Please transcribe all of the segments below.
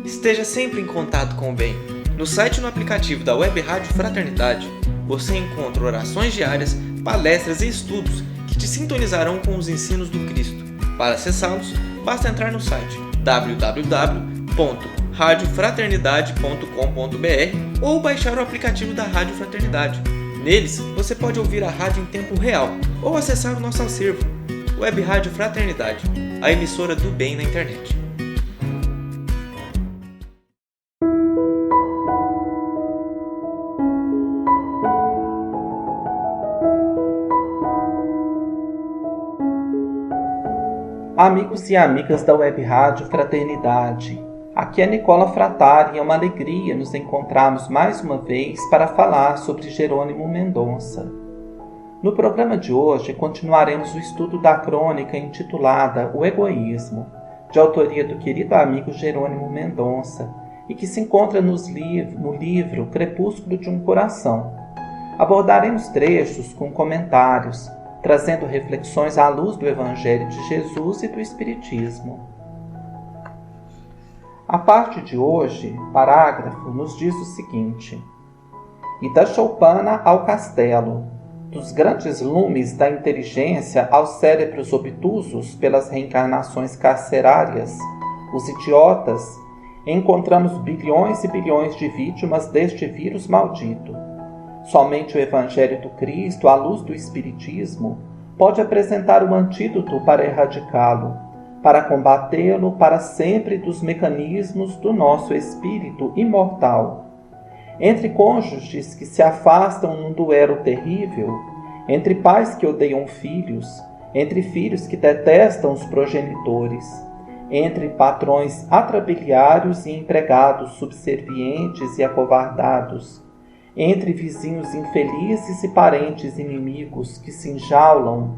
Esteja sempre em contato com o bem. No site e no aplicativo da Web Rádio Fraternidade, você encontra orações diárias, palestras e estudos que te sintonizarão com os ensinos do Cristo. Para acessá-los, basta entrar no site www.radiofraternidade.com.br ou baixar o aplicativo da Rádio Fraternidade. Neles, você pode ouvir a rádio em tempo real ou acessar o nosso acervo. Web Rádio Fraternidade, a emissora do bem na internet. Amigos e amigas da Web Rádio Fraternidade, aqui é Nicola Fratari e é uma alegria nos encontrarmos mais uma vez para falar sobre Jerônimo Mendonça. No programa de hoje continuaremos o estudo da crônica intitulada O Egoísmo, de autoria do querido amigo Jerônimo Mendonça e que se encontra no livro Crepúsculo de um Coração. Abordaremos trechos com comentários, trazendo reflexões à luz do Evangelho de Jesus e do Espiritismo. A parte de hoje, parágrafo, nos diz o seguinte: E da choupana ao castelo, dos grandes lumes da inteligência aos cérebros obtusos pelas reencarnações carcerárias, os idiotas, encontramos bilhões e bilhões de vítimas deste vírus maldito. Somente o Evangelho do Cristo, à luz do Espiritismo, pode apresentar um antídoto para erradicá-lo, para combatê-lo para sempre dos mecanismos do nosso espírito imortal. Entre cônjuges que se afastam num duelo terrível, entre pais que odeiam filhos, entre filhos que detestam os progenitores, entre patrões atrabiliários e empregados subservientes e acovardados, entre vizinhos infelizes e parentes inimigos que se enjaulam,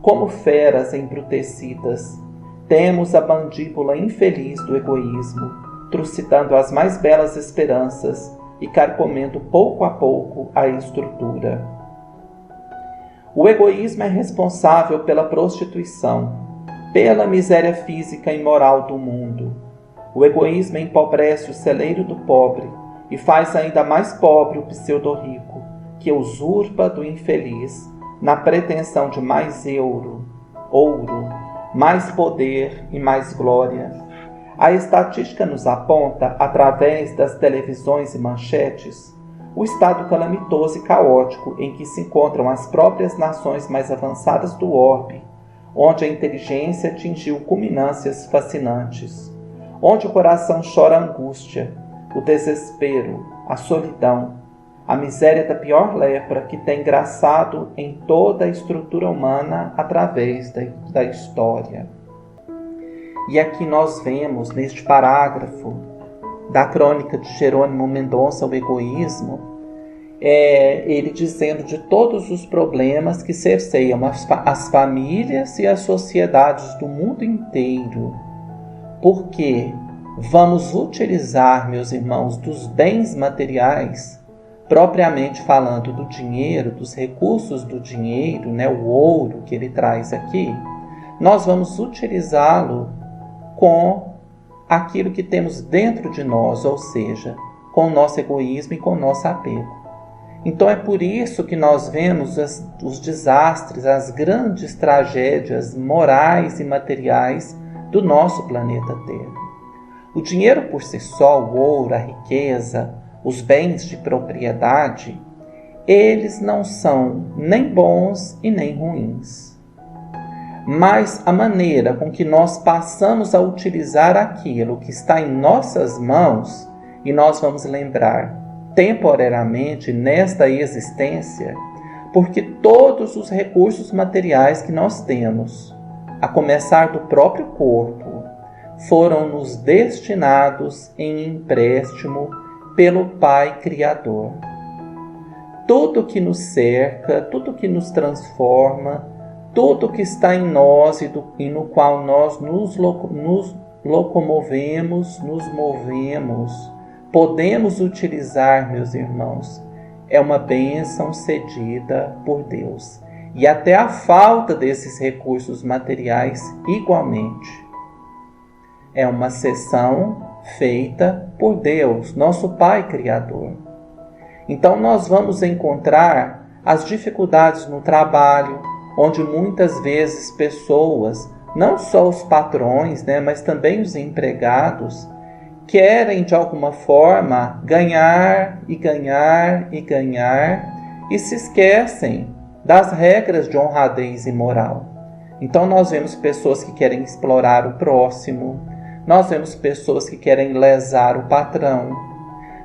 como feras embrutecidas, temos a mandíbula infeliz do egoísmo, trucidando as mais belas esperanças e carcomendo pouco a pouco a estrutura. O egoísmo é responsável pela prostituição, pela miséria física e moral do mundo. O egoísmo empobrece o celeiro do pobre e faz ainda mais pobre o pseudo-rico, que usurpa do infeliz, na pretensão de mais ouro, mais poder e mais glória. A estatística nos aponta, através das televisões e manchetes, o estado calamitoso e caótico em que se encontram as próprias nações mais avançadas do orbe, onde a inteligência atingiu culminâncias fascinantes, onde o coração chora a angústia, o desespero, a solidão, a miséria da pior lepra que tem graçado em toda a estrutura humana através da história. E aqui nós vemos, neste parágrafo da crônica de Jerônimo Mendonça, O Egoísmo, ele dizendo de todos os problemas que cerceiam as famílias e as sociedades do mundo inteiro. Porque vamos utilizar, meus irmãos, dos bens materiais, propriamente falando do dinheiro, dos recursos do dinheiro, o ouro que ele traz aqui, nós vamos utilizá-lo com aquilo que temos dentro de nós, ou seja, com o nosso egoísmo e com o nosso apego. Então é por isso que nós vemos os desastres, as grandes tragédias morais e materiais do nosso planeta Terra. O dinheiro por si só, o ouro, a riqueza, os bens de propriedade, eles não são nem bons e nem ruins. Mas a maneira com que nós passamos a utilizar aquilo que está em nossas mãos, e nós vamos lembrar temporariamente nesta existência, porque todos os recursos materiais que nós temos, a começar do próprio corpo, foram-nos destinados em empréstimo pelo Pai Criador. Tudo que nos cerca, tudo que nos transforma, tudo que está em nós e no qual nós nos locomovemos, nos movemos, podemos utilizar, meus irmãos, é uma bênção cedida por Deus. E até a falta desses recursos materiais, igualmente, é uma cessão feita por Deus, nosso Pai Criador. Então nós vamos encontrar as dificuldades no trabalho, onde muitas vezes pessoas, não só os patrões, mas também os empregados, querem de alguma forma ganhar e ganhar e ganhar e se esquecem das regras de honradez e moral. Então nós vemos pessoas que querem explorar o próximo, nós vemos pessoas que querem lesar o patrão,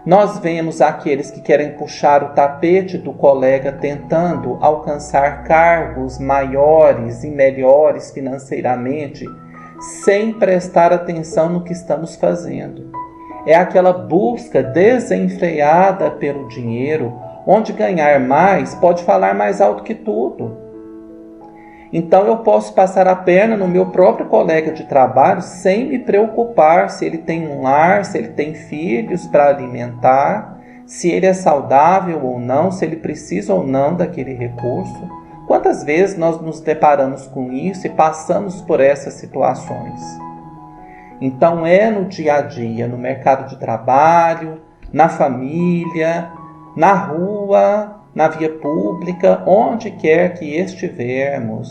nós vemos aqueles que querem puxar o tapete do colega tentando alcançar cargos maiores e melhores financeiramente, sem prestar atenção no que estamos fazendo. É aquela busca desenfreada pelo dinheiro, onde ganhar mais pode falar mais alto que tudo. Então eu posso passar a perna no meu próprio colega de trabalho sem me preocupar se ele tem um lar, se ele tem filhos para alimentar, se ele é saudável ou não, se ele precisa ou não daquele recurso. Quantas vezes nós nos deparamos com isso e passamos por essas situações? Então é no dia a dia, no mercado de trabalho, na família, na rua, na via pública, onde quer que estivermos,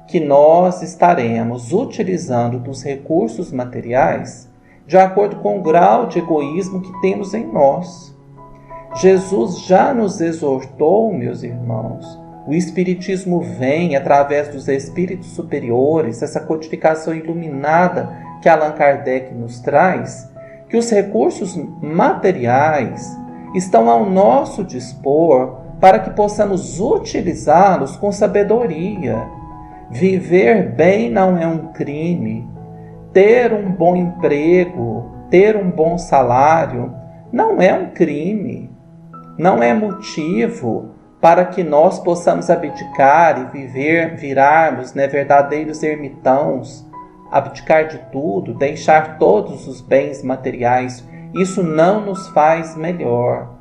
que nós estaremos utilizando dos recursos materiais de acordo com o grau de egoísmo que temos em nós. Jesus já nos exortou, meus irmãos. O Espiritismo vem através dos espíritos superiores, essa codificação iluminada que Allan Kardec nos traz, que os recursos materiais estão ao nosso dispor para que possamos utilizá-los com sabedoria. Viver bem não é um crime. Ter um bom emprego, ter um bom salário, não é um crime. Não é motivo para que nós possamos abdicar e virarmos verdadeiros ermitãos, abdicar de tudo, deixar todos os bens materiais. Isso não nos faz melhor.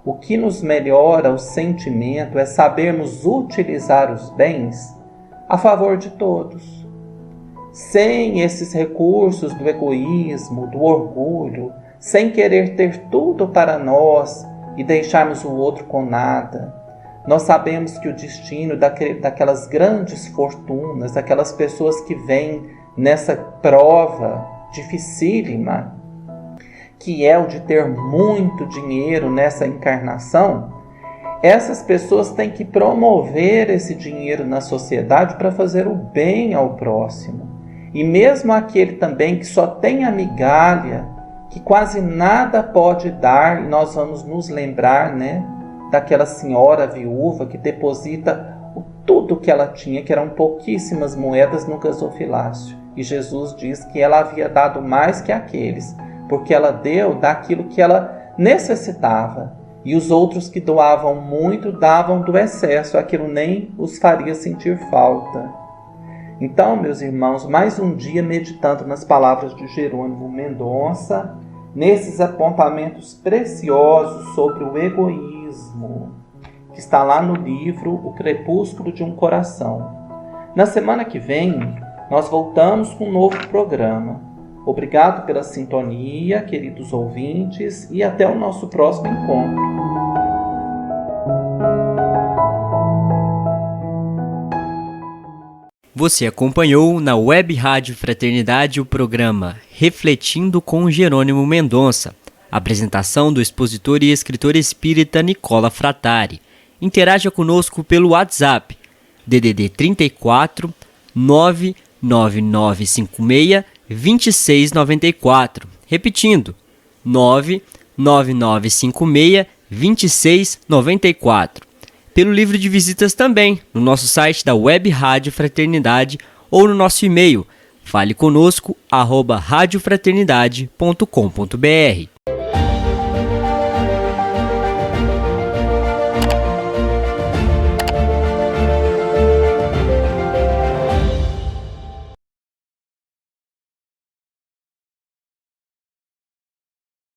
O que nos melhora o sentimento é sabermos utilizar os bens a favor de todos. Sem esses recursos do egoísmo, do orgulho, sem querer ter tudo para nós e deixarmos o outro com nada. Nós sabemos que o destino daquelas grandes fortunas, daquelas pessoas que vêm nessa prova dificílima, que é o de ter muito dinheiro nessa encarnação, essas pessoas têm que promover esse dinheiro na sociedade para fazer o bem ao próximo. E mesmo aquele também que só tem a migalha, que quase nada pode dar, e nós vamos nos lembrar, daquela senhora viúva que deposita tudo que ela tinha, que eram pouquíssimas moedas, no gasofilácio. E Jesus diz que ela havia dado mais que aqueles, porque ela deu daquilo que ela necessitava. E os outros que doavam muito, davam do excesso, aquilo nem os faria sentir falta. Então, meus irmãos, mais um dia meditando nas palavras de Jerônimo Mendonça, nesses apontamentos preciosos sobre o egoísmo, que está lá no livro O Crepúsculo de um Coração. Na semana que vem, nós voltamos com um novo programa. Obrigado pela sintonia, queridos ouvintes, e até o nosso próximo encontro. Você acompanhou na Web Rádio Fraternidade o programa Refletindo com Jerônimo Mendonça, apresentação do expositor e escritor espírita Nicola Frattari. Interaja conosco pelo WhatsApp, DDD 34 99956 2694. Repetindo, 99956 2694. Pelo livro de visitas também, no nosso site da Web Rádio Fraternidade ou no nosso e-mail, faleconosco@radiofraternidade.com.br.